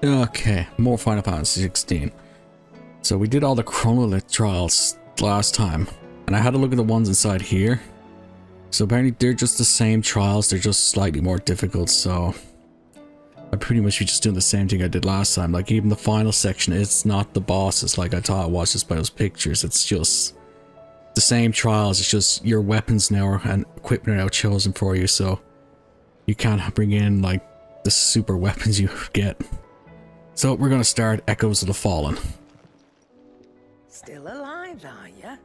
Okay, more Final Fantasy 16. So we did all the chronolith trials last time, and I had a look at the ones inside here. So apparently they're just the same trials, they're just slightly more difficult, so I pretty much be just doing the same thing I did last time. Like even the final section, it's not the bosses like I thought it was just by those pictures, it's just the same trials, it's just your weapons now and equipment are now chosen for you, so you can't bring in like the super weapons you get. So we're gonna start Echoes of the Fallen. Still alive, are ya?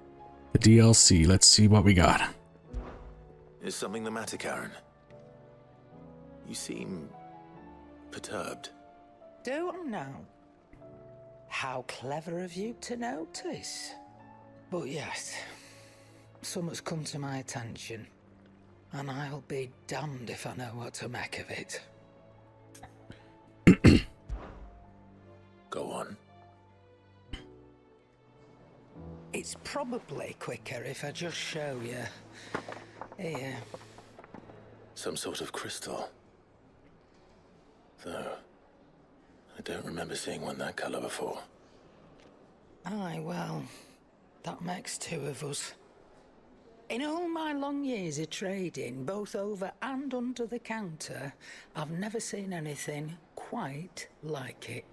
The DLC, let's see what we got. Is something the matter, Karen? You seem perturbed. Do I know? How clever of you to notice. But yes, something's come to my attention, and I'll be damned if I know what to make of it. Go on. It's probably quicker if I just show you. Here. Some sort of crystal. Though, I don't remember seeing one that color before. Aye, well, that makes two of us. In all my long years of trading, both over and under the counter, I've never seen anything quite like it.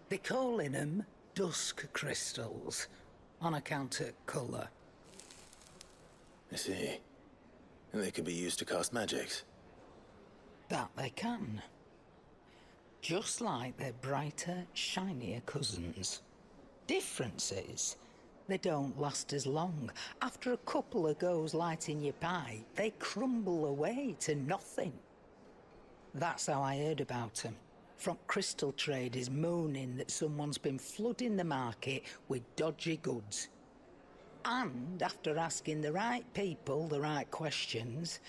They're calling them Dusk Crystals, on account of colour. I see. And they can be used to cast magics. That they can. Just like their brighter, shinier cousins. Difference is, they don't last as long. After a couple of goes lighting your pipe, they crumble away to nothing. That's how I heard about them. From crystal traders moaning that someone's been flooding the market with dodgy goods. And after asking the right people the right questions,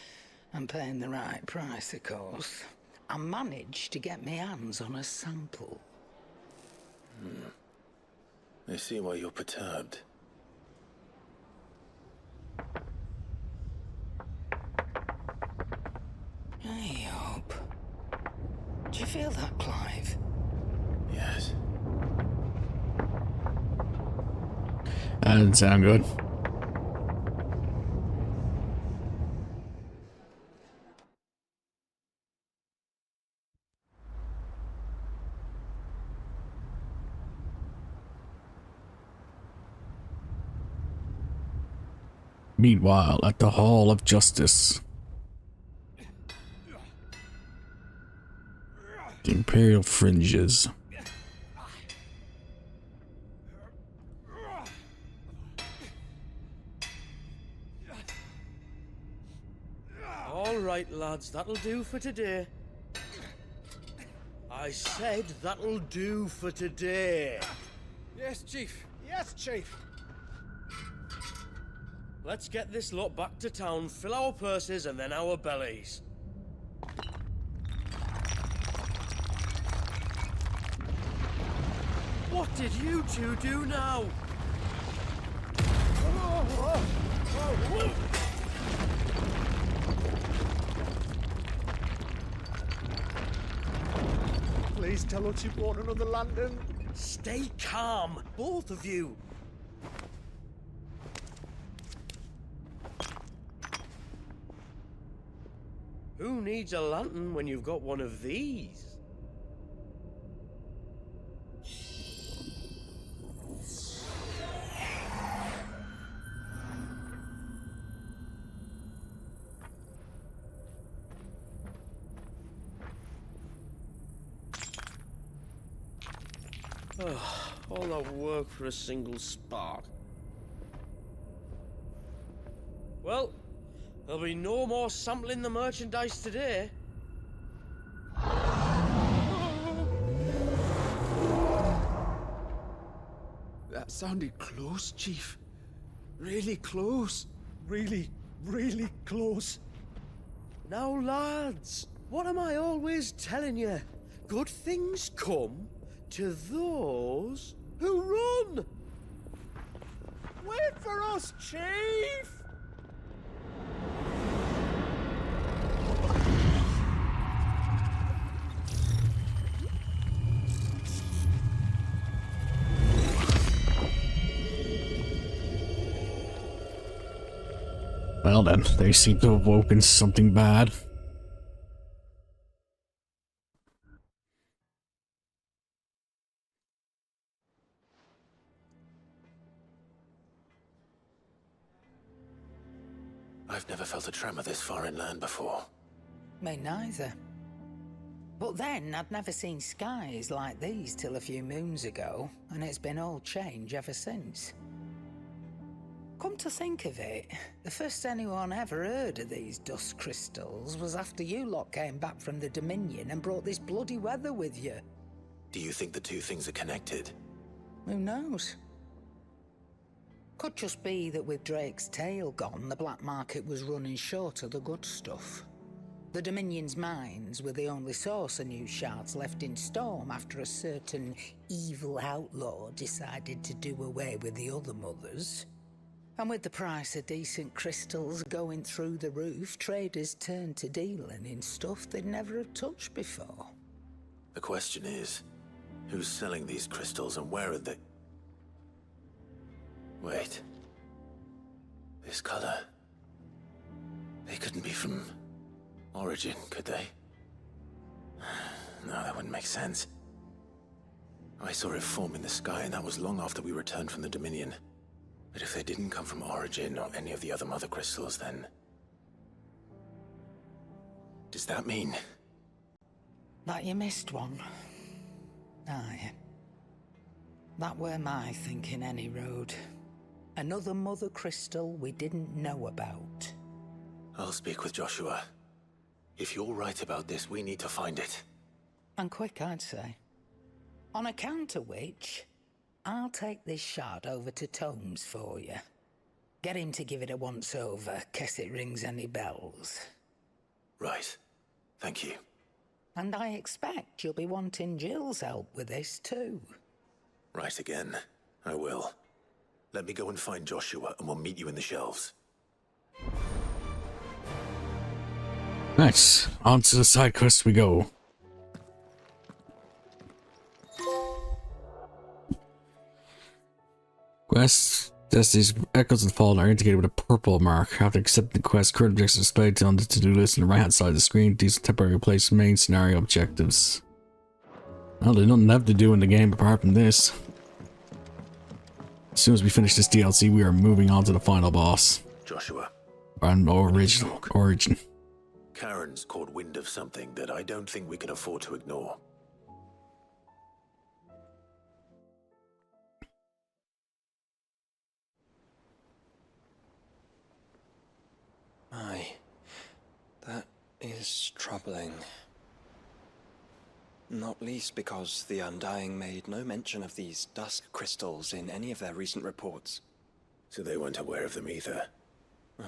and paying the right price, of course, I managed to get my hands on a sample. I see why you're perturbed. I hope. Do you feel that, Clive? Yes. That didn't sound good. Meanwhile, at the Hall of Justice, the Imperial Fringes. All right, lads, that'll do for today. I said that'll do for today. Yes, Chief. Yes, Chief. Let's get this lot back to town, fill our purses and then our bellies. What did you two do now? Please tell us you bought another lantern. Stay calm, both of you. Who needs a lantern when you've got one of these? All that work for a single spark. Well, there'll be no more sampling the merchandise today. That sounded close, Chief. Really close. Really, really close. Now, lads, what am I always telling you? Good things come to those who run. Wait for us, Chief! Well then, they seem to have woken something bad. I've never felt a tremor this far inland before. Me neither. But then, I'd never seen skies like these till a few moons ago, and it's been all change ever since. Come to think of it, the first anyone ever heard of these Dusk Crystals was after you lot came back from the Dominion and brought this bloody weather with you. Do you think the two things are connected? Who knows? Could just be that with Drake's tail gone, the black market was running short of the good stuff. The Dominion's mines were the only source of new shards left in Storm after a certain evil outlaw decided to do away with the other mothers. And with the price of decent crystals going through the roof, traders turned to dealing in stuff they'd never have touched before. The question is, who's selling these crystals and where are they? Wait. This color. They couldn't be from Origin, could they? No, that wouldn't make sense. I saw it form in the sky, and that was long after we returned from the Dominion. But if they didn't come from Origin or any of the other mother crystals, then... does that mean... That you missed one? Aye. That were my thinking, any road. Another mother crystal we didn't know about. I'll speak with Joshua. If you're right about this, we need to find it. And quick, I'd say. On account of which, I'll take this shard over to Tomes for you. Get him to give it a once-over, case it rings any bells. Right. Thank you. And I expect you'll be wanting Jill's help with this, too. Right again. I will. Let me go and find Joshua, and we'll meet you in the shelves. Nice. On to the side quest we go. Quests. Destiny's Echoes of the Fallen are indicated with a purple mark. After accepting the quest, current objectives are displayed on the to-do list on the right hand side of the screen. These will temporarily replace main scenario objectives. Well, there's nothing left to do in the game apart from this. As soon as we finish this DLC, we are moving on to the final boss. Joshua. And Origin. Karen's caught wind of something that I don't think we can afford to ignore. Aye, that is troubling. Not least because the Undying made no mention of these Dusk Crystals in any of their recent reports. So they weren't aware of them either.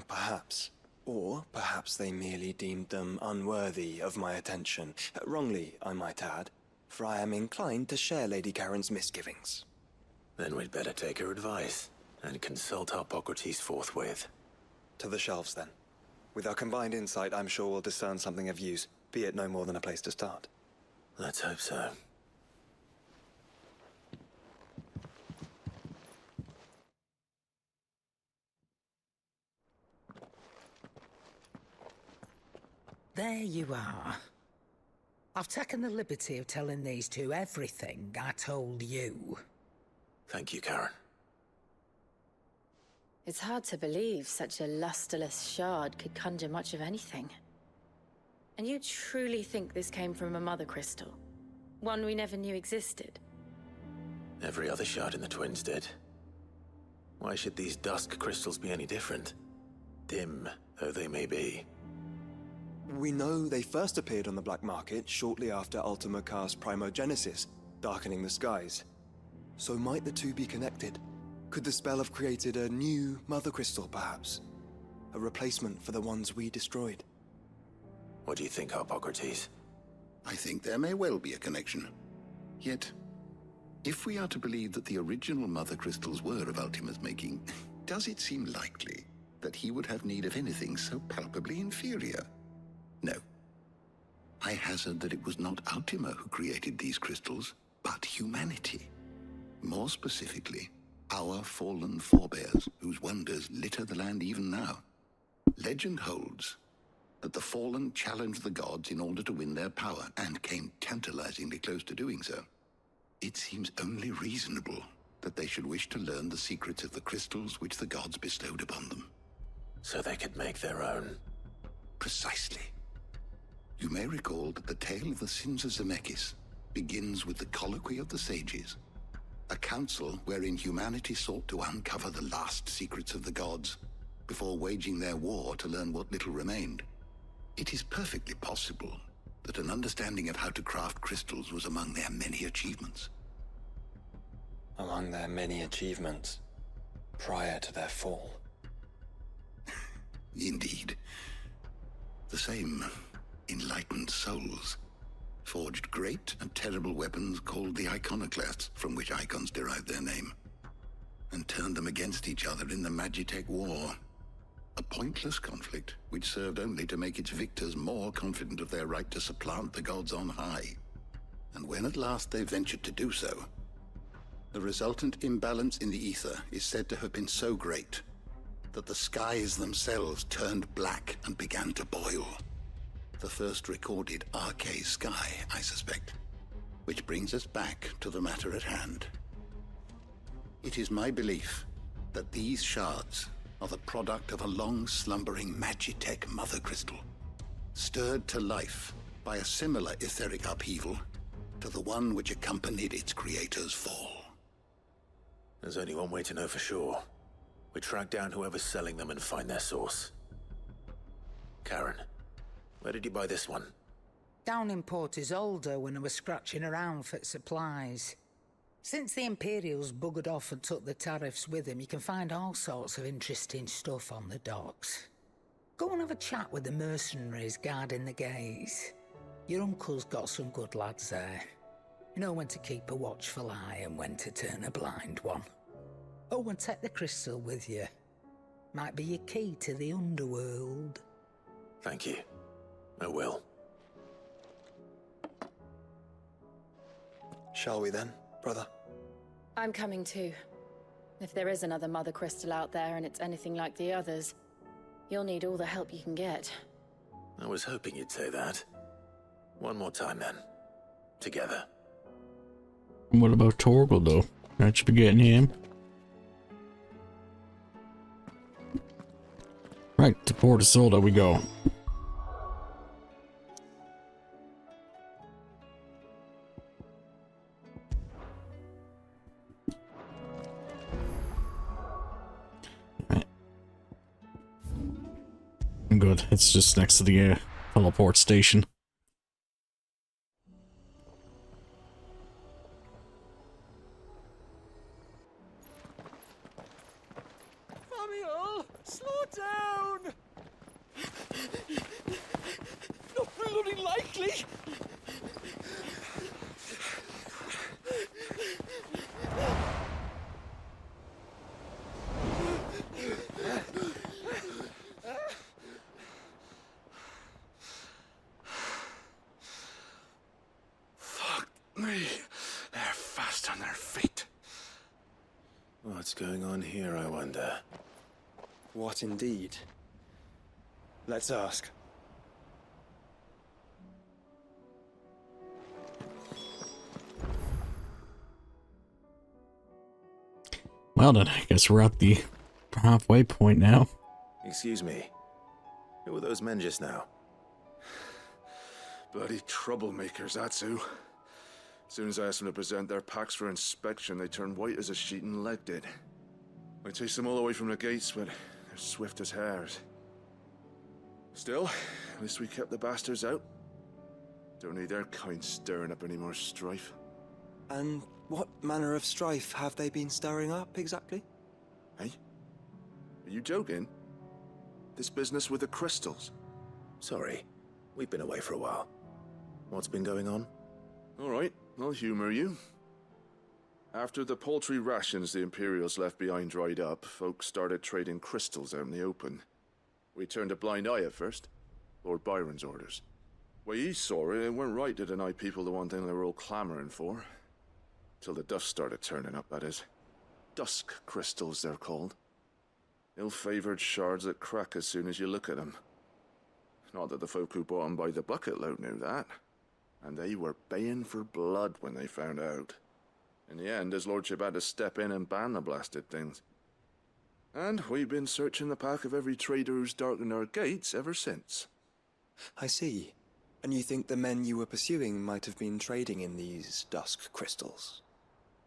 Perhaps. Or perhaps they merely deemed them unworthy of my attention. Wrongly, I might add, for I am inclined to share Lady Karen's misgivings. Then we'd better take her advice and consult Hippocrates forthwith. To the shelves, then. With our combined insight, I'm sure we'll discern something of use, be it no more than a place to start. Let's hope so. There you are. I've taken the liberty of telling these two everything I told you. Thank you, Karen. It's hard to believe such a lusterless shard could conjure much of anything. And you truly think this came from a mother crystal? One we never knew existed? Every other shard in the Twins did. Why should these Dusk Crystals be any different? Dim though they may be. We know they first appeared on the black market shortly after Ultima cast Primogenesis, darkening the skies. So might the two be connected? Could the spell have created a new mother crystal, perhaps? A replacement for the ones we destroyed? What do you think, Hippocrates? I think there may well be a connection. Yet, if we are to believe that the original mother crystals were of Ultima's making, does it seem likely that he would have need of anything so palpably inferior? No. I hazard that it was not Ultima who created these crystals, but humanity. More specifically, our fallen forebears, whose wonders litter the land even now. Legend holds that the Fallen challenged the gods in order to win their power, and came tantalizingly close to doing so. It seems only reasonable that they should wish to learn the secrets of the crystals which the gods bestowed upon them. So they could make their own. Precisely. You may recall that the tale of the sins of Zemeckis begins with the colloquy of the sages, a council wherein humanity sought to uncover the last secrets of the gods before waging their war to learn what little remained. It is perfectly possible that an understanding of how to craft crystals was among their many achievements. Among their many achievements, prior to their fall. Indeed. The same enlightened souls forged great and terrible weapons called the iconoclasts, from which icons derived their name, and turned them against each other in the Magitech War. A pointless conflict which served only to make its victors more confident of their right to supplant the gods on high. And when at last they ventured to do so, the resultant imbalance in the ether is said to have been so great that the skies themselves turned black and began to boil. The first recorded arcane sky, I suspect. Which brings us back to the matter at hand. It is my belief that these shards are the product of a long-slumbering Magitech mother crystal, stirred to life by a similar etheric upheaval to the one which accompanied its creator's fall. There's only one way to know for sure. We track down whoever's selling them and find their source. Karen, where did you buy this one? Down in Port Isolde when I was scratching around for supplies. Since the Imperials buggered off and took the tariffs with them, you can find all sorts of interesting stuff on the docks. Go and have a chat with the mercenaries guarding the gates. Your uncle's got some good lads there. You know when to keep a watchful eye and when to turn a blind one. Oh, and take the crystal with you. Might be your key to the underworld. Thank you. I will. Shall we then, brother? I'm coming too. If there is another mother crystal out there and it's anything like the others, you'll need all the help you can get. I was hoping you'd say that. One more time then. Together. What about Torgal though? Aren't you forgetting him? Right, to Port Isolde we go. Right. Good, it's just next to the teleport station. Samuel, slow down! Not bloody likely! Fuck me. They're fast on their feet. What's going on here, I wonder? What indeed? Let's ask. Well then, I guess we're at the halfway point now. Excuse me. Who were those men just now? Bloody troublemakers, that's who. As soon as I asked them to present their packs for inspection, they turned white as a sheet and legged it. I chased them all away from the gates, but they're swift as hares. Still, at least we kept the bastards out. Don't need their kind stirring up any more strife. And what manner of strife have they been stirring up, exactly? Hey? Are you joking? This business with the crystals? Sorry. We've been away for a while. What's been going on? Alright, I'll humor you. After the paltry rations the Imperials left behind dried up, folks started trading crystals out in the open. We turned a blind eye at first. Lord Byron's orders. Way he saw it, it weren't right to deny people the one thing they were all clamoring for. Till the dust started turning up, that is. Dusk Crystals, they're called. Ill-favored shards that crack as soon as you look at them. Not that the folk who bought 'em by the bucket load knew that. And they were baying for blood when they found out. In the end, his lordship had to step in and ban the blasted things. And we've been searching the pack of every trader who's darkened our gates ever since. I see. And you think the men you were pursuing might have been trading in these Dusk Crystals?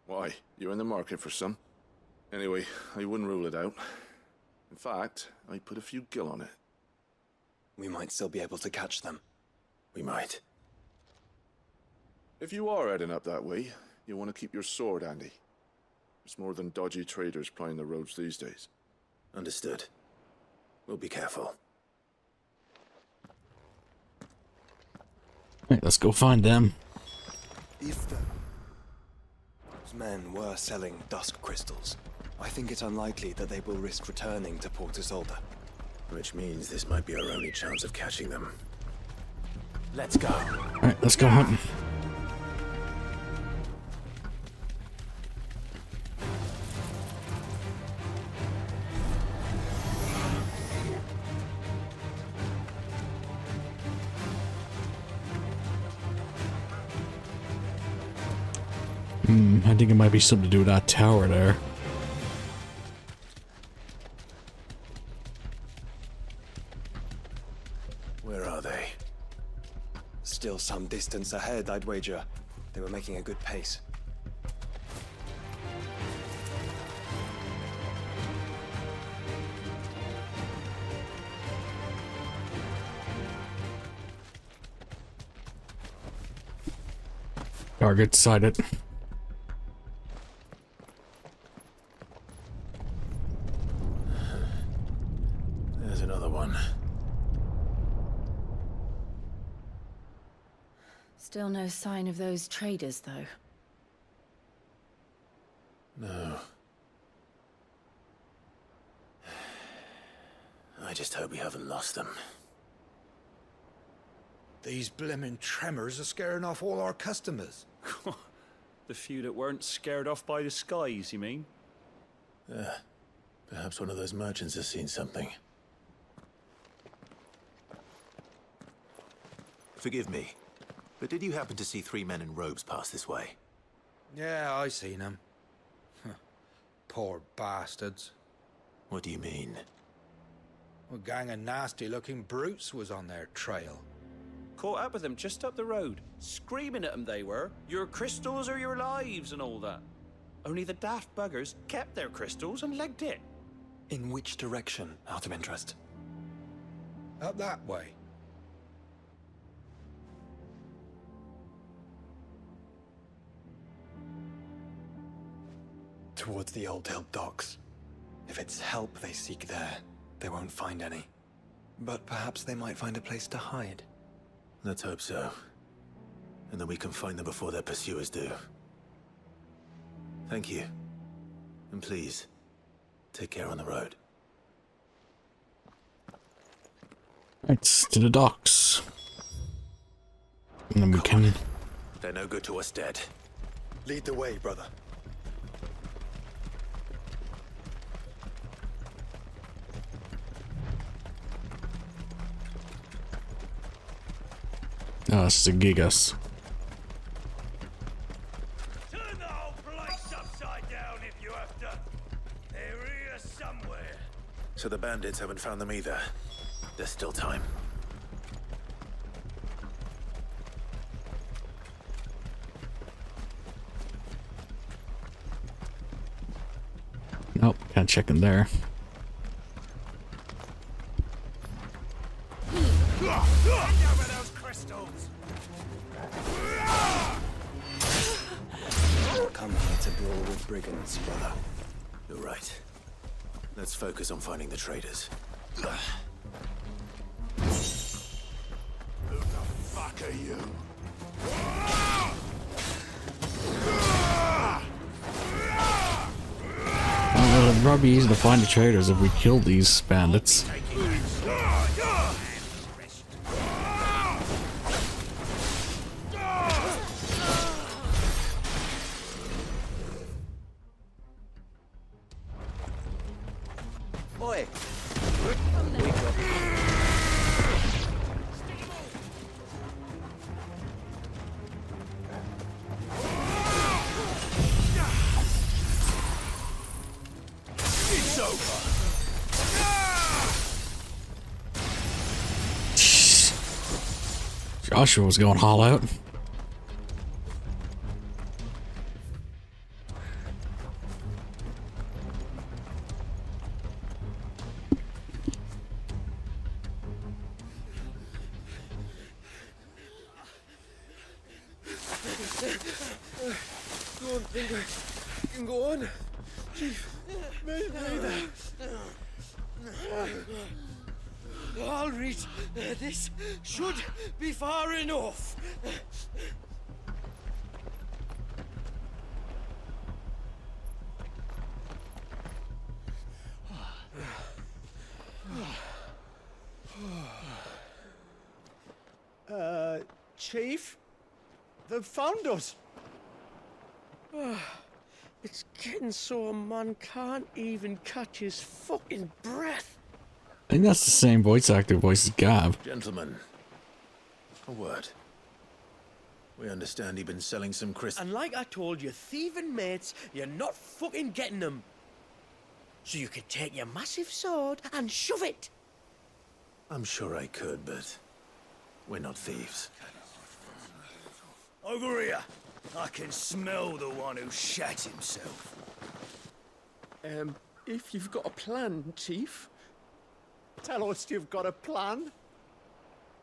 Why, you're in the market for some. Anyway, I wouldn't rule it out. In fact, I'd put a few gil on it. We might still be able to catch them. We might. If you are heading up that way, you'll want to keep your sword handy. There's more than dodgy traders plying the roads these days. Understood. We'll be careful. Right, let's go find them. If those men were selling Dusk Crystals, I think it's unlikely that they will risk returning to Port Isolde. Which means this might be our only chance of catching them. Let's go. Alright, let's go hunting. I think it might be something to do with that tower there. Where are they? Still some distance ahead, I'd wager. They were making a good pace. Target sighted. There's another one. Still no sign of those traders, though. No. I just hope we haven't lost them. These blimmin' tremors are scaring off all our customers. The few that weren't scared off by the skies, you mean? Perhaps one of those merchants has seen something. Forgive me, but did you happen to see 3 men in robes pass this way? Yeah, I seen them. Poor bastards. What do you mean? A gang of nasty-looking brutes was on their trail. Caught up with them just up the road. Screaming at them they were. Your crystals are your lives and all that. Only the daft buggers kept their crystals and legged it. In which direction, out of interest? Up that way. Towards the Old Hill docks. If it's help they seek there, they won't find any. But perhaps they might find a place to hide. Let's hope so. And then we can find them before their pursuers do. Thank you. And please, take care on the road. Right, to the docks. And then we can... They're no good to us dead. Lead the way, brother. Oh, it's the Gigas. Turn the whole place upside down if you have to. They're here somewhere. So the bandits haven't found them either. There's still time. Nope, can't check in there. Come here to brawl with brigands, brother. You're right. Let's focus on finding the traders. Who the fuck are you? Well, it'd probably be easy to find the traders if we killed these bandits. Oi! It's over. Joshua was going all out. Don't think I can go on. Chief, neither. I'll read. This should be far enough. Chief? They've found us. It's getting so a man can't even catch his fucking breath. I think that's the same voice actor voice as Gav. Gentlemen, a word. We understand you've been selling some crystals. And like I told your thieving mates, you're not fucking getting them. So you could take your massive sword and shove it. I'm sure I could, but we're not thieves. Over here. I can smell the one who shat himself. If you've got a plan, Chief. Tell us you've got a plan.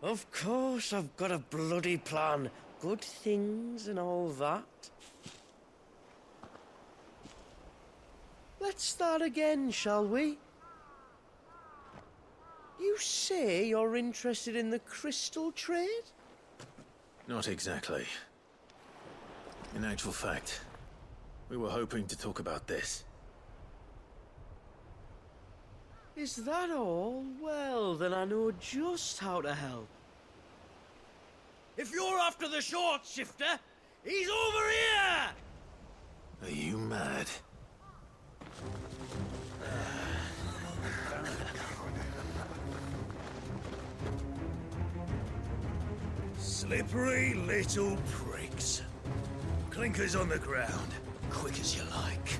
Of course I've got a bloody plan. Good things and all that. Let's start again, shall we? You say you're interested in the crystal trade? Not exactly. In actual fact, we were hoping to talk about this. Is that all? Well, then I know just how to help. If you're after the short shifter, he's over here! Are you mad? Slippery little pricks. Clinkers on the ground, quick as you like.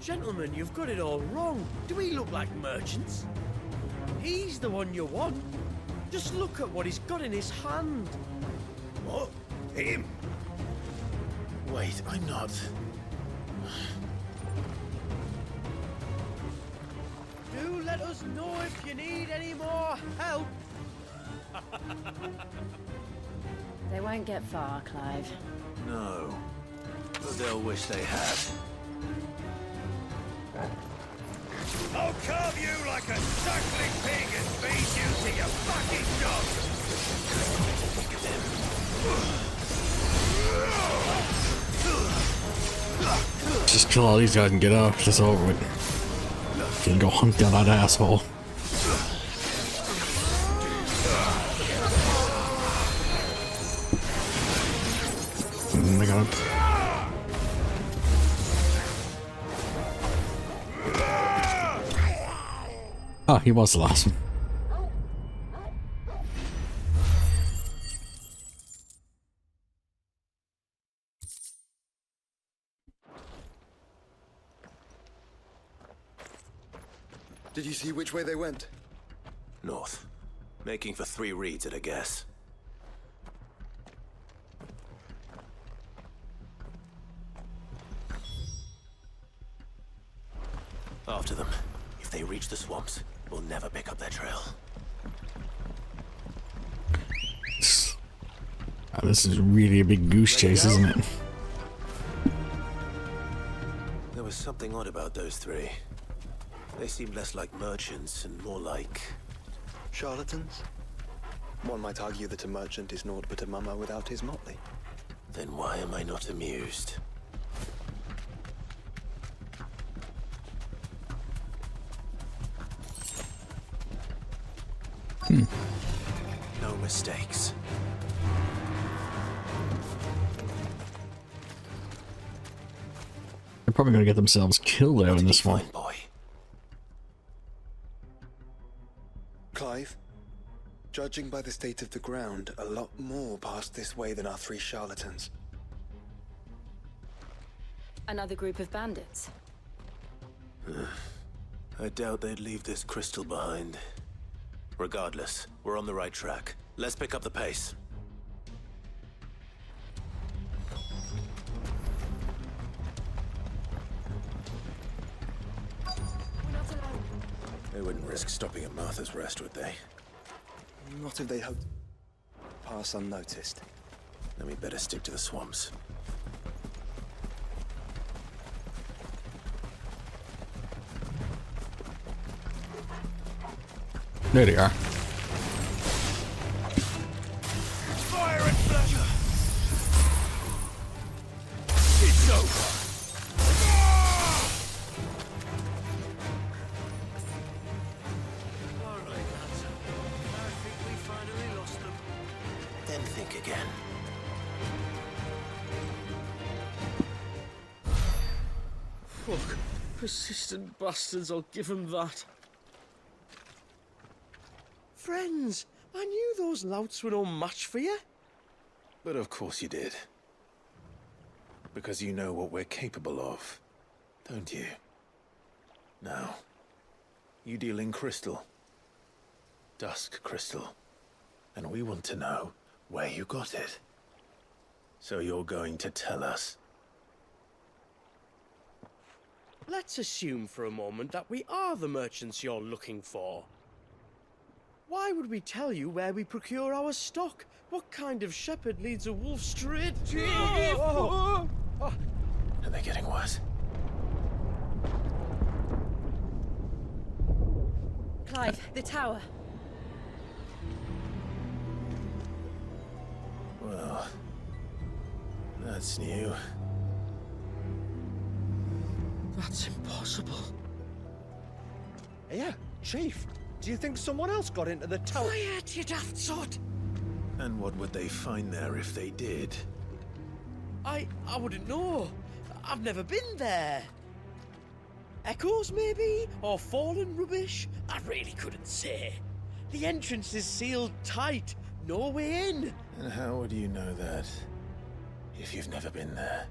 Gentlemen, you've got it all wrong. Do we look like merchants? He's the one you want. Just look at what he's got in his hand. What? Him? Wait, I'm not. Do let us know if you need any more help. They won't get far, Clive. No. But they'll wish they had. I'll carve you like a suckling pig and feed you to your fucking dog! Just kill all these guys and get out. Just over with. Can go hunt down that asshole. I got him. Oh, he was the last one. Did you see which way they went? North. Making for 3 reads at a guess. After them. If they reach the swamps, we'll never pick up their trail. This is really a big goose chase, isn't it? There was something odd about those 3. They seemed less like merchants and more like... charlatans? One might argue that a merchant is naught but a mummer without his motley. Then why am I not amused? No mistakes. They're probably gonna get themselves killed out in this one. Boy. Clive, judging by the state of the ground, a lot more passed this way than our 3 charlatans. Another group of bandits. I doubt they'd leave this crystal behind. Regardless, we're on the right track. Let's pick up the pace. They wouldn't risk stopping at Martha's Rest, would they? Not if they hope to pass unnoticed. Then we better stick to the swamps. There they are. Fire and pleasure! It's over! Alright, lads. I think we finally lost them. Then think again. Fuck. Persistent bastards, I'll give them that. Friends, I knew those louts were no match for you. But of course you did. Because you know what we're capable of, don't you? Now, you deal in crystal. Dusk Crystal. And we want to know where you got it. So you're going to tell us. Let's assume for a moment that we are the merchants you're looking for. Why would we tell you where we procure our stock? What kind of shepherd leads a wolf straight? Are they getting worse? Clive, the tower. Well, that's new. That's impossible. Yeah, Chief. Do you think someone else got into the tower? Quiet, you daft sod! And what would they find there if they did? I wouldn't know. I've never been there. Echoes, maybe? Or fallen rubbish? I really couldn't say. The entrance is sealed tight. No way in. And how would you know that if you've never been there?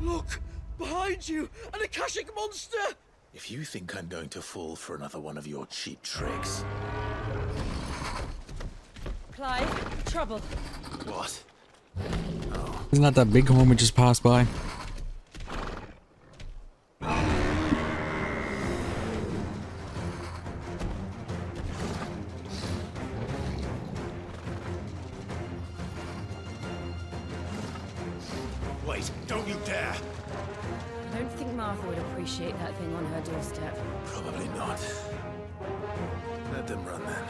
Look! Behind you! An Akashic monster! If you think I'm going to fall for another one of your cheap tricks... Clive, trouble. What? Isn't that that big horn we just passed by? Wait, don't you dare! I don't think Martha would appreciate that thing on her doorstep. Probably not. Let them run then.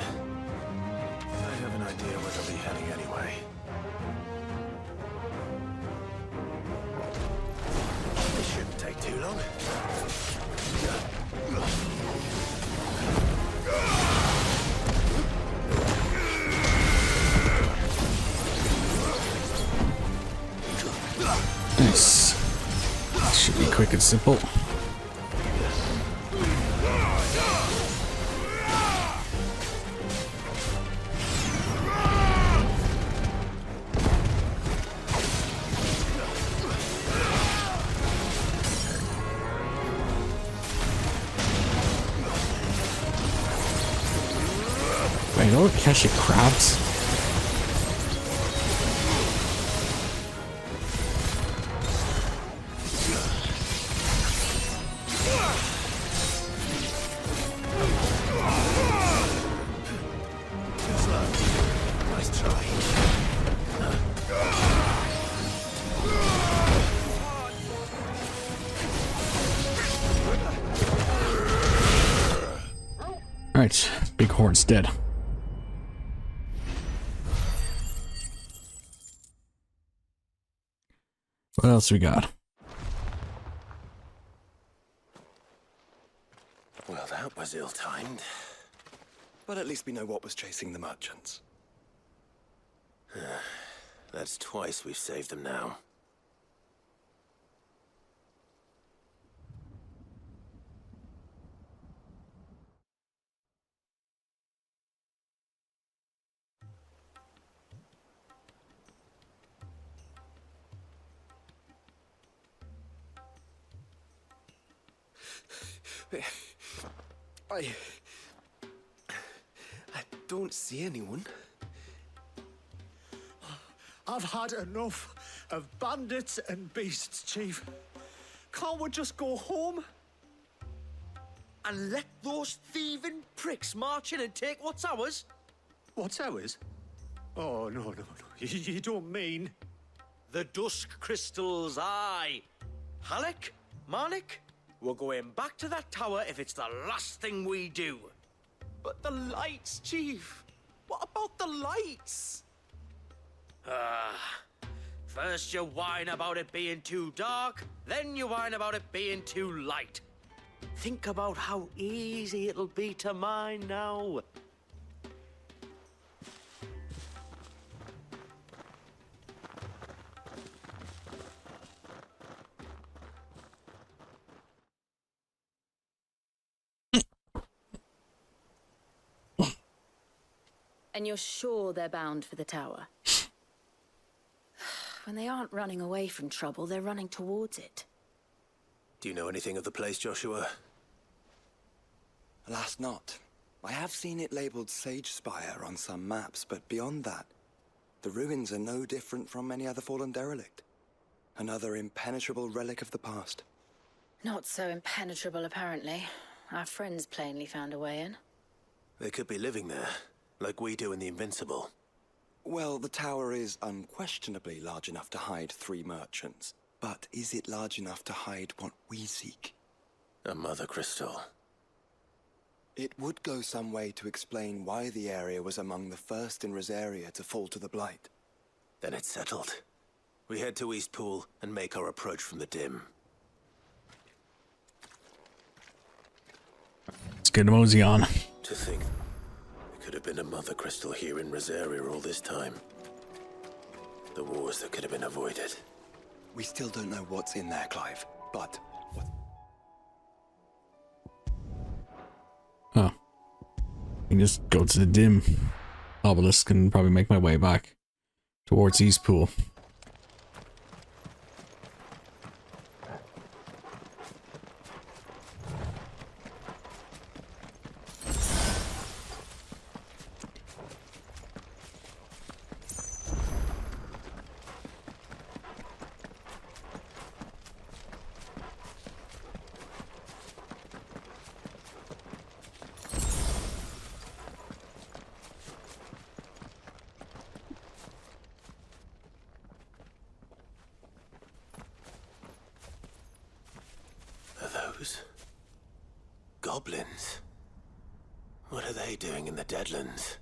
I have an idea where they'll be heading anyway. This shouldn't take too long. Nice. Should be quick and simple. Wait, no Akashic crabs? Nice try. Alright, big horn's dead. What else we got? Well, that was ill-timed. But at least we know what was chasing the merchants. That's twice we've saved them now. I don't see anyone. I've had enough of bandits and beasts, Chief. Can't we just go home? And let those thieving pricks march in and take what's ours? What's ours? Oh, no. You don't mean... The Dusk Crystals, aye. Halleck, Marnik, we're going back to that tower if it's the last thing we do. But the lights, Chief. What about the lights? First you whine about it being too dark, then you whine about it being too light. Think about how easy it'll be to mine now. And you're sure they're bound for the tower? When they aren't running away from trouble, they're running towards it. Do you know anything of the place, Joshua? Alas, not. I have seen it labeled Sagespire on some maps, but beyond that, the ruins are no different from any other fallen derelict. Another impenetrable relic of the past. Not so impenetrable, apparently. Our friends plainly found a way in. They could be living there, like we do in the Invincible. Well, the tower is unquestionably large enough to hide 3 merchants. But is it large enough to hide what we seek? A mother crystal. It would go some way to explain why the area was among the first in Rosaria to fall to the Blight. Then it's settled. We head to Eastpool and make our approach from the dim. Let's get mosey on. To think there could have been a mother crystal here in Rosaria all this time. The wars that could have been avoided. We still don't know what's in there, Clive, but... Oh. I can just go to the dim obelisk and probably make my way back towards Eastpool. Goblins? What are they doing in the Deadlands?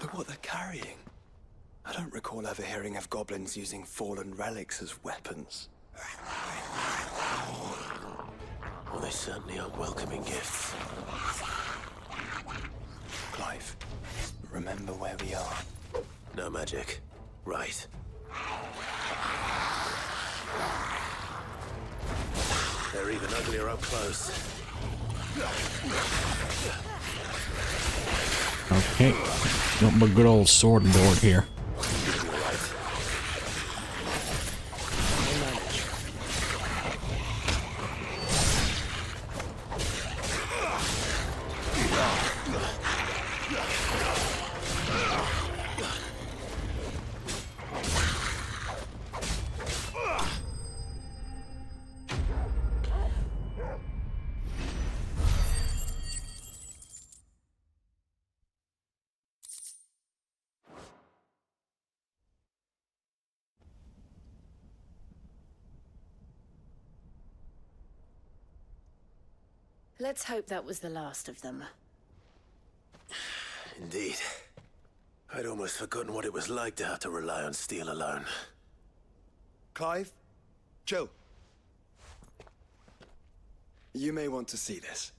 Look what they're carrying. I don't recall ever hearing of goblins using fallen relics as weapons. Well, they certainly aren't welcoming gifts. Clive, remember where we are. No magic. Right. They're even uglier up close. Okay. Nothing but good old sword and board here. Let's hope that was the last of them. Indeed. I'd almost forgotten what it was like to have to rely on steel alone. Clive? Jill. You may want to see this.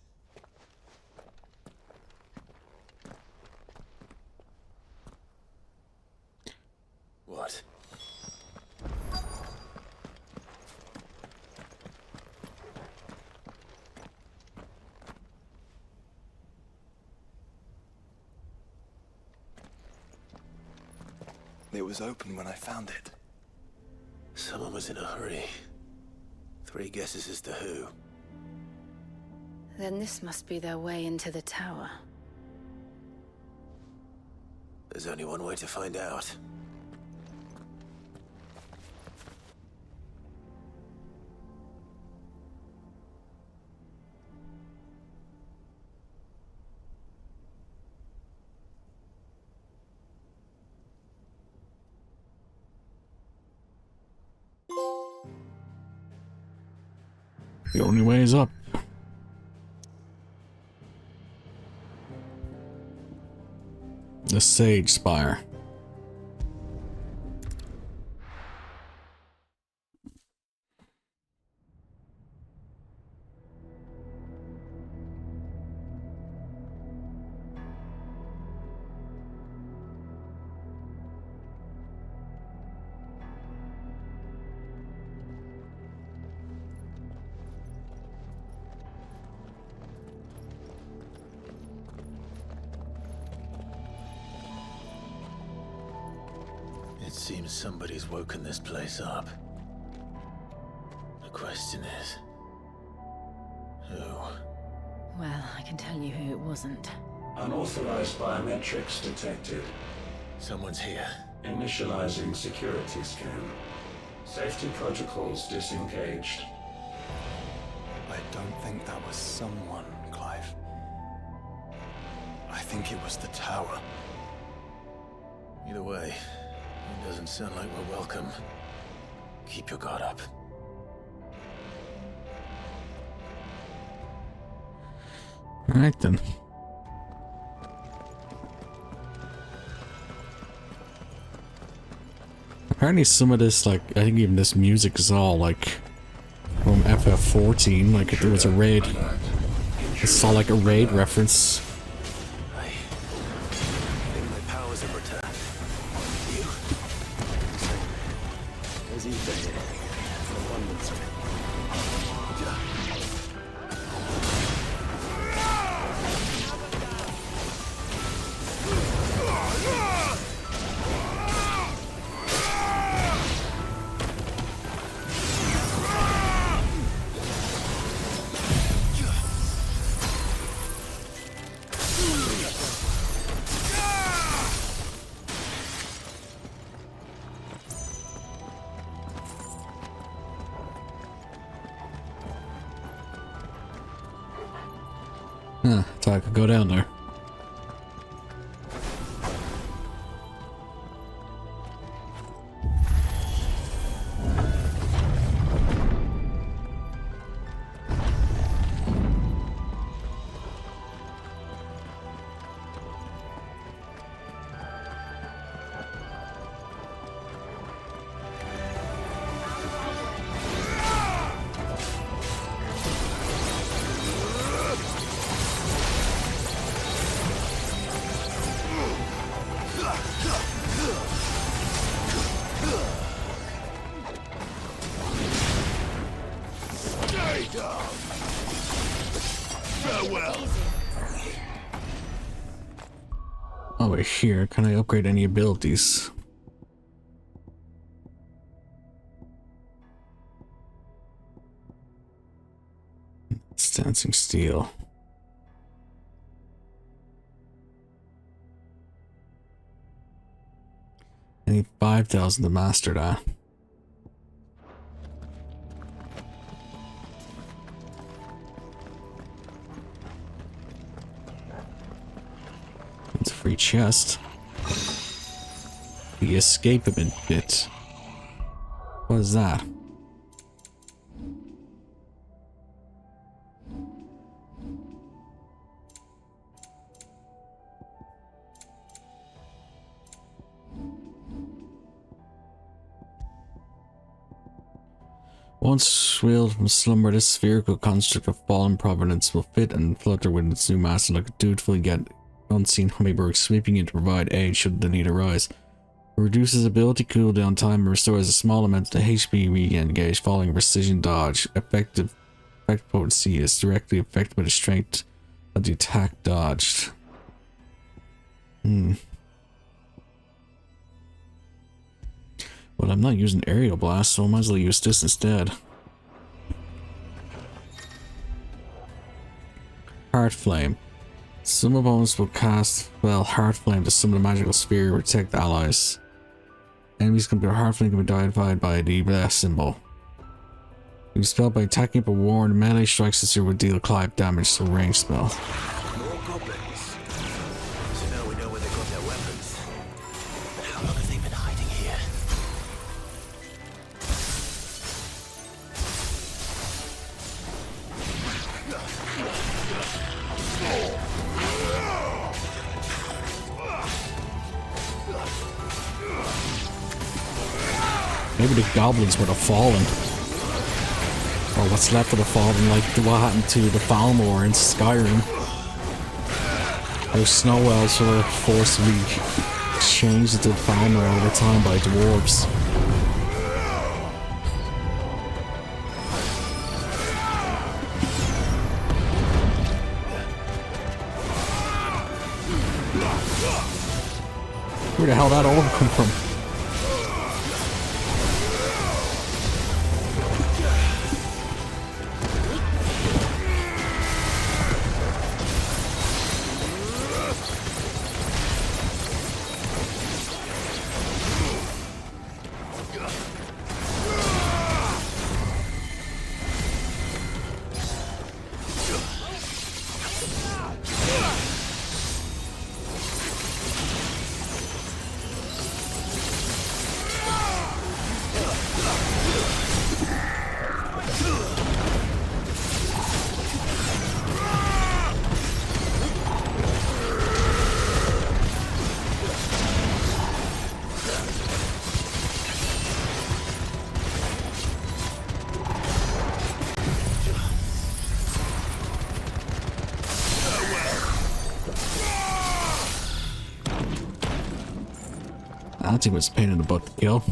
What? It was open when I found it. Someone was in a hurry. 3 guesses as to who. Then this must be their way into the tower. There's only one way to find out. The only way is up. The Sagespire. It seems somebody's woken this place up. The question is, who? Well, I can tell you who it wasn't. Unauthorized biometrics detected. Someone's here. Initializing security scan. Safety protocols disengaged. I don't think that was someone, Clive. I think it was the tower. Either way, it doesn't sound like we're welcome. Keep your guard up. Alright then. Apparently some of this, like, I think even this music is all, like, from FF14, like if there was a raid. I saw, like, a raid reference. I think my powers have returned. You? There's Ether here. No wonders. Huh, thought I could go down there. Over here, can I upgrade any abilities? It's dancing steel. I need 5,000 to master that. It's a free chest. The escapement bit. What is that? Once wheeled from slumber, this spherical construct of fallen providence will fit and flutter with its new master like a dutiful yet unseen hummingbird sweeping in to provide aid should the need arise. It reduces ability cooldown time and restores a small amount of HP re-engaged following precision dodge. Effect potency is directly affected by the strength of the attack dodged. But I'm not using aerial blast, so I might as well use this instead. Heart Flame. Some opponents will cast Heart Flame to summon a magical sphere or protect allies. Enemies can be Heart Flame can be divided by the blast symbol. You spell by attacking but warned melee strikes this year will deal clive damage to a ranged spell. More goblins. So now we know where they got their weapons. But how long have they been hiding here? Maybe the goblins would have fallen. Or what's left of the fallen, like what happened to the Falmor in Skyrim. Those snow elves were forced to be changed into Falmor over time by dwarves. Where the hell did that all come from? That thing was a pain in the butt to kill.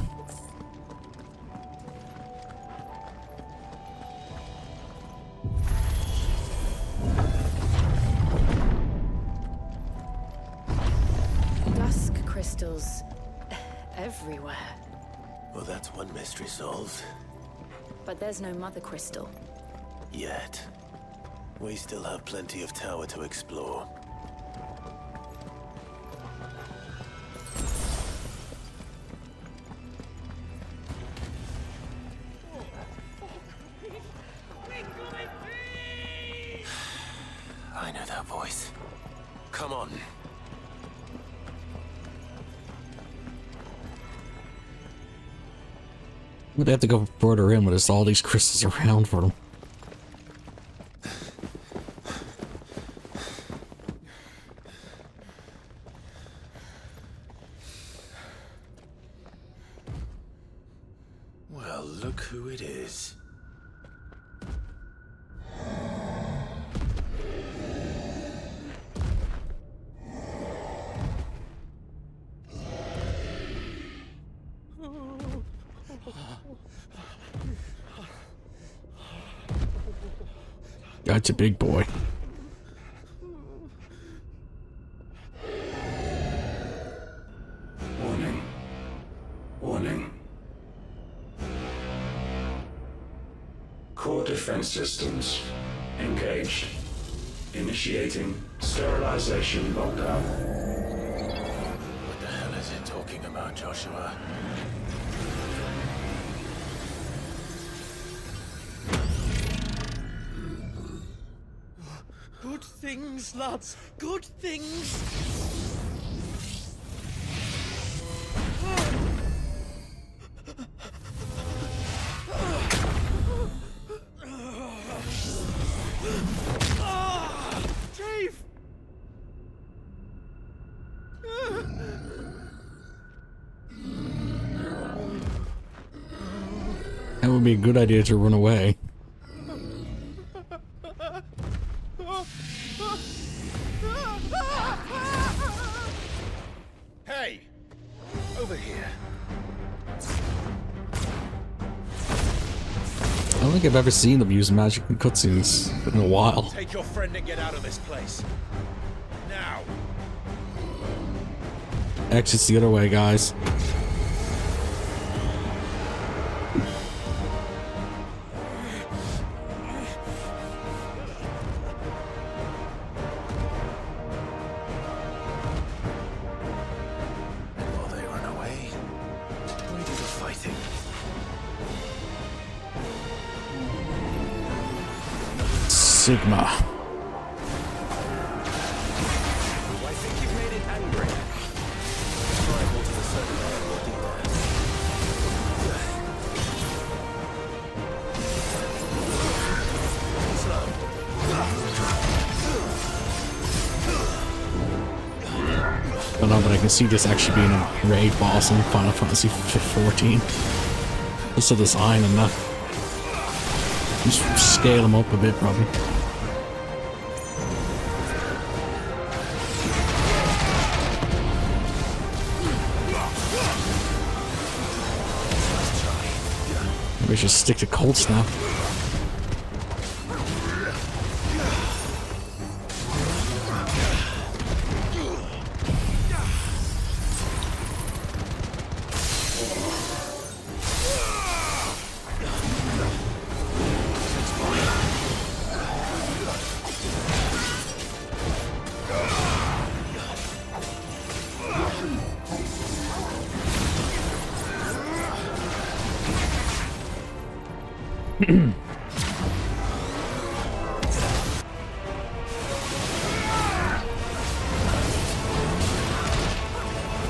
Dusk crystals everywhere. Well, that's one mystery solved. But there's no mother crystal. Yet. We still have plenty of tower to explore. I know that voice. Come on. Would they have to go further in when there's all these crystals around for them? Well, look who it is. That's a big boy. Warning. Warning. Core defense systems engaged. Initiating sterilization lockdown. What the hell is it talking about, Joshua? Good things, lads. Good things. Chief! That would be a good idea to run away. Hey! Over here. I don't think I've ever seen them use magic in cutscenes in a while. Take your friend and get out of this place. Now! Exit's the other way, guys. Sigma. I think you've made it angry. Liable to the certain level of I don't know, but I can see this actually being a raid boss in Final Fantasy 14. Just the design and that. Just scale them up a bit, probably. Maybe I should stick to Cold Snap.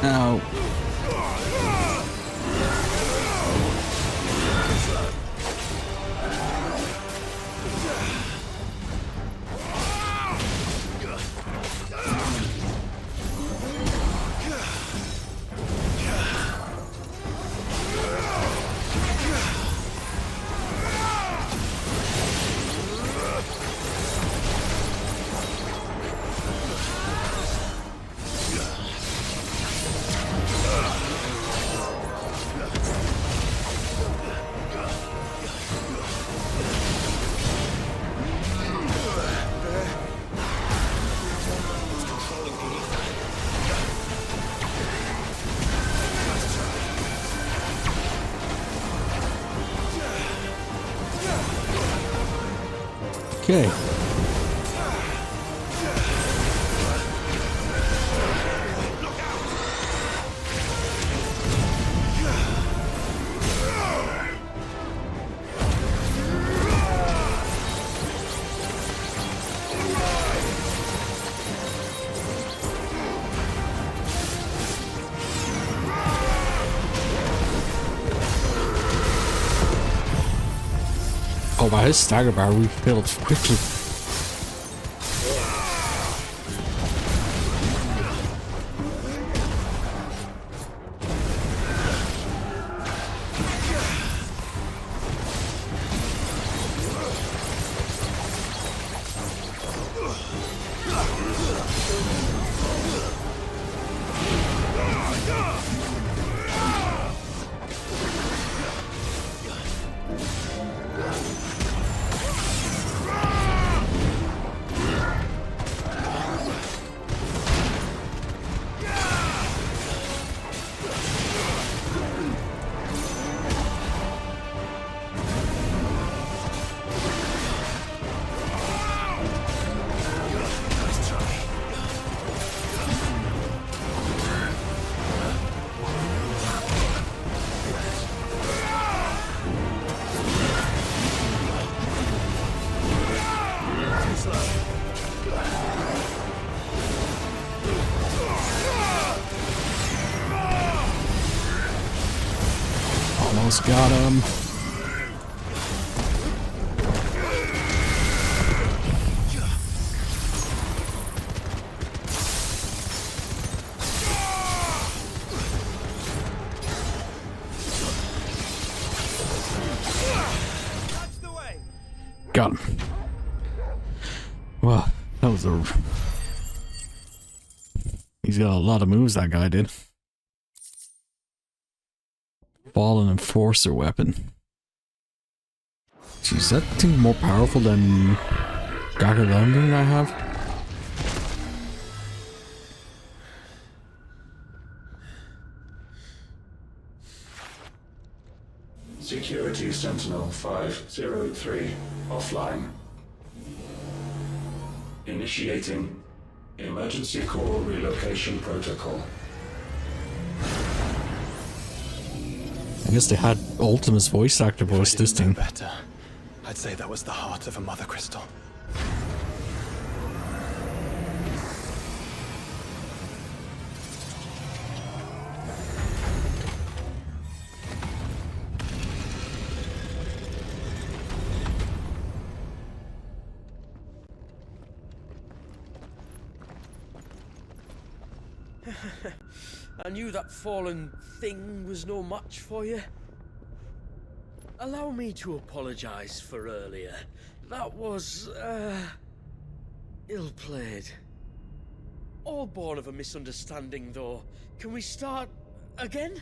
Ow. Okay. Oh wow, his stagger bar refilled quickly. Almost got him. Got him. Well, that was a... He's got a lot of moves, that guy did. Fallen Enforcer weapon. Jeez, that thing more powerful than Gagger London I have? Security Sentinel 503 offline. Initiating emergency core relocation protocol. I guess they had Ultima's voice actor voice this thing. Better. I'd say that was the heart of a Mother Crystal. I knew that fallen thing was no match for you. Allow me to apologize for earlier. That was, ill-played. All born of a misunderstanding, though. Can we start again?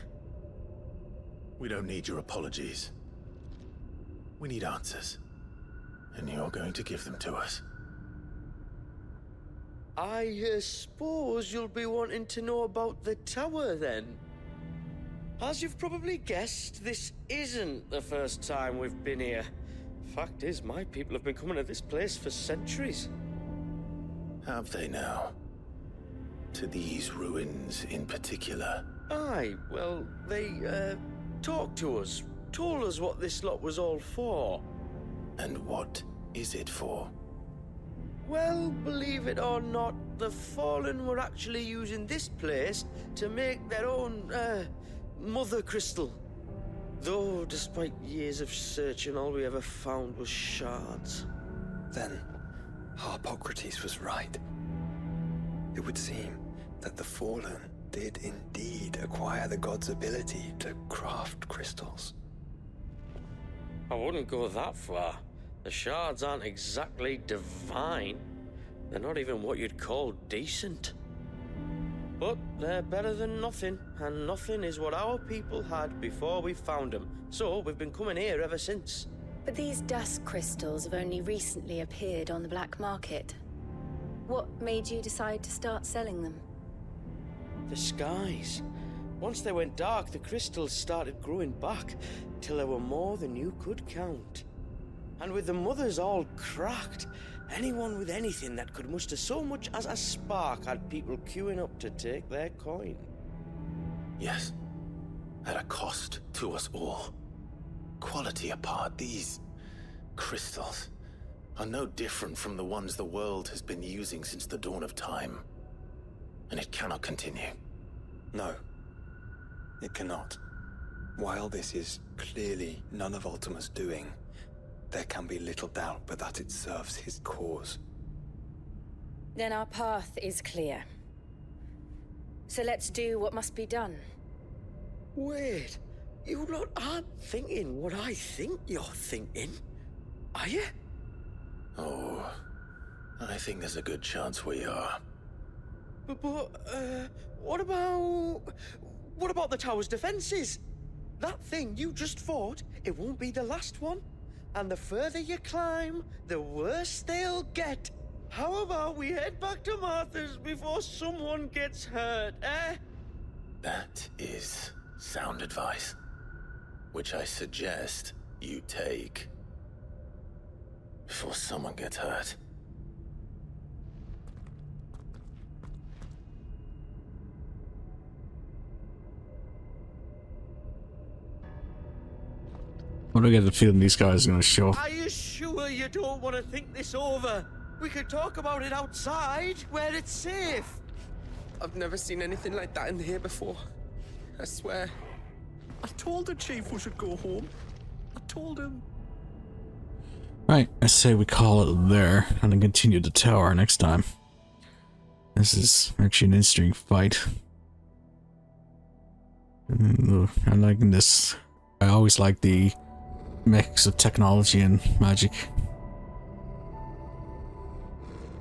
We don't need your apologies. We need answers. And you're going to give them to us. I suppose you'll be wanting to know about the tower, then? As you've probably guessed, this isn't the first time we've been here. Fact is, my people have been coming to this place for centuries. Have they now? To these ruins in particular? Aye, well, they, talked to us. Told us what this lot was all for. And what is it for? Well, believe it or not, the Fallen were actually using this place to make their own, mother crystal. Though, despite years of searching, all we ever found was shards. Then, Harpocrates was right. It would seem that the Fallen did indeed acquire the god's ability to craft crystals. I wouldn't go that far. The shards aren't exactly divine. They're not even what you'd call decent. But they're better than nothing, and nothing is what our people had before we found them. So we've been coming here ever since. But these Dusk Crystals have only recently appeared on the black market. What made you decide to start selling them? The skies. Once they went dark, the crystals started growing back, till there were more than you could count. And with the mothers all cracked, anyone with anything that could muster so much as a spark had people queuing up to take their coin. Yes, at a cost to us all. Quality apart, these crystals are no different from the ones the world has been using since the dawn of time. And it cannot continue. No, it cannot. While this is clearly none of Ultima's doing, there can be little doubt but that it serves his cause. Then our path is clear. So let's do what must be done. Wait, you lot aren't thinking what I think you're thinking, are you? Oh, I think there's a good chance we are. But what about the tower's defenses? That thing you just fought, it won't be the last one. And the further you climb, the worse they'll get. How about we head back to Martha's before someone gets hurt, eh? That is sound advice, which I suggest you take before someone gets hurt. I don't get the feeling these guys are going to show up. Are you sure you don't want to think this over? We could talk about it outside, where it's safe. I've never seen anything like that in here before. I swear. I told the chief we should go home. I told him. Right, I say we call it there and then continue the tower next time. This is actually an interesting fight. I like this. I always like the mix of technology and magic.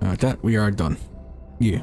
With that, we are done. Yeah.